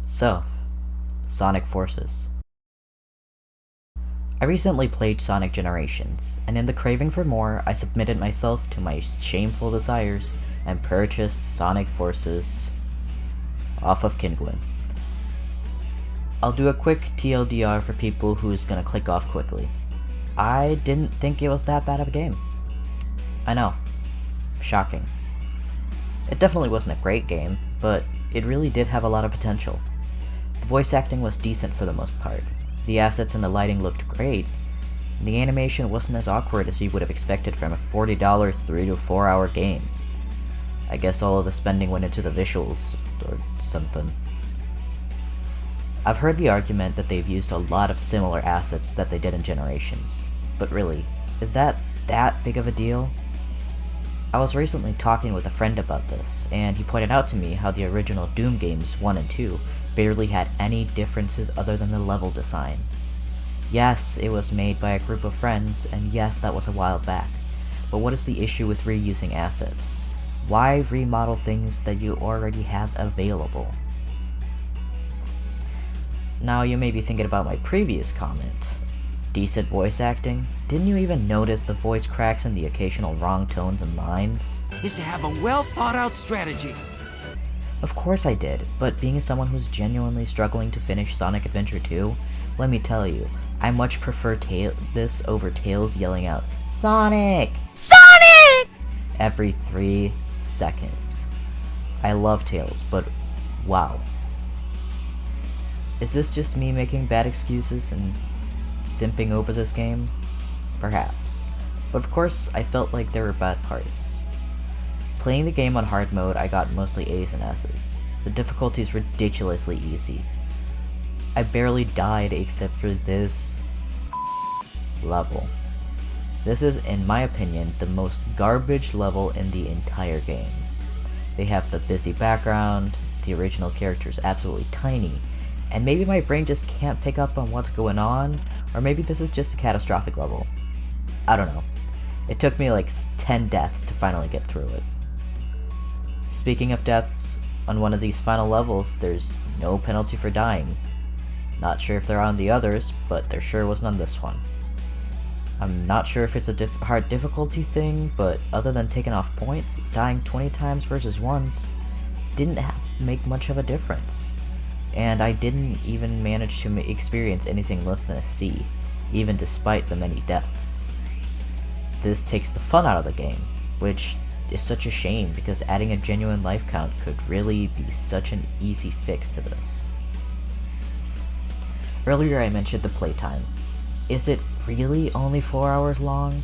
So, Sonic Forces. I recently played Sonic Generations, and in the craving for more, I submitted myself to my shameful desires and purchased Sonic Forces off of Kinguin. I'll do a quick TLDR for people who's gonna click off quickly. I didn't think it was that bad of a game. I know. Shocking. It definitely wasn't a great game, but it really did have a lot of potential. The voice acting was decent for the most part. The assets and the lighting looked great. The animation wasn't as awkward as you would have expected from a $40 3 to 4 hour game. I guess all of the spending went into the visuals, or something. I've heard the argument that they've used a lot of similar assets that they did in Generations. But really, is that big of a deal? I was recently talking with a friend about this, and he pointed out to me how the original Doom games 1 and 2 barely had any differences other than the level design. Yes, it was made by a group of friends, and yes, that was a while back. But what is the issue with reusing assets? Why remodel things that you already have available? Now you may be thinking about my previous comment. Decent voice acting? Didn't you even notice the voice cracks and the occasional wrong tones and lines? Is to have a well thought out strategy. Of course I did, but being someone who's genuinely struggling to finish Sonic Adventure 2, let me tell you, I much prefer this over Tails yelling out, "Sonic! Sonic!" every 3 seconds. I love Tails, but wow. Is this just me making bad excuses and simping over this game? Perhaps. But of course, I felt like there were bad parts. Playing the game on hard mode, I got mostly A's and S's. The difficulty is ridiculously easy. I barely died except for this level. This is, in my opinion, the most garbage level in the entire game. They have the busy background, the original character is absolutely tiny, and maybe my brain just can't pick up on what's going on, or maybe this is just a catastrophic level. I don't know. It took me like 10 deaths to finally get through it. Speaking of deaths, on one of these final levels, there's no penalty for dying. Not sure if there are on the others, but there sure wasn't on this one. I'm not sure if it's a hard difficulty thing, but other than taking off points, dying 20 times versus once didn't make much of a difference. And I didn't even manage to experience anything less than a C, even despite the many deaths. This takes the fun out of the game, which is such a shame because adding a genuine life count could really be such an easy fix to this. Earlier I mentioned the playtime. Is it really only 4 hours long?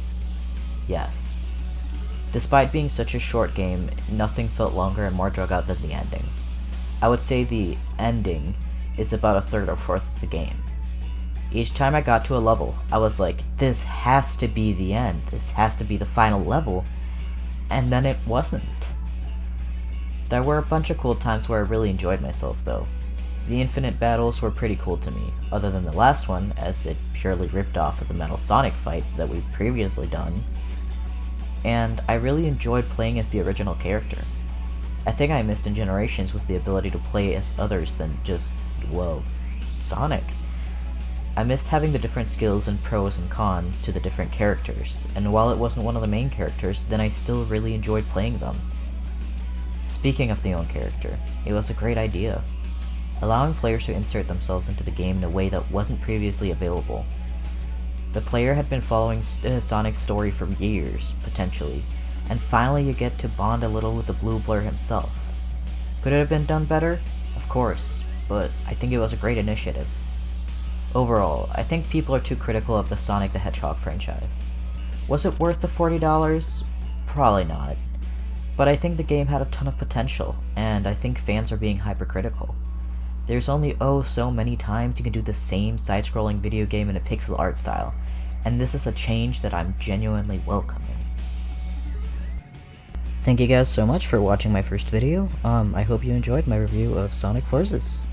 Yes. Despite being such a short game, nothing felt longer and more drug out than the ending. I would say the ending is about a third or fourth of the game. Each time I got to a level, I was like, this has to be the end, this has to be the final level, and then it wasn't. There were a bunch of cool times where I really enjoyed myself though. The infinite battles were pretty cool to me, other than the last one, as it purely ripped off of the Metal Sonic fight that we've previously done, and I really enjoyed playing as the original character. A thing I missed in Generations was the ability to play as others than just, well, Sonic. I missed having the different skills and pros and cons to the different characters, and while it wasn't one of the main characters, then I still really enjoyed playing them. Speaking of the own character, it was a great idea. Allowing players to insert themselves into the game in a way that wasn't previously available. The player had been following Sonic's story for years, potentially, and finally you get to bond a little with the Blue Blur himself. Could it have been done better? Of course, but I think it was a great initiative. Overall, I think people are too critical of the Sonic the Hedgehog franchise. Was it worth the $40? Probably not. But I think the game had a ton of potential, and I think fans are being hypercritical. There's only so many times you can do the same side-scrolling video game in a pixel art style, and this is a change that I'm genuinely welcoming. Thank you guys so much for watching my first video. I hope you enjoyed my review of Sonic Forces.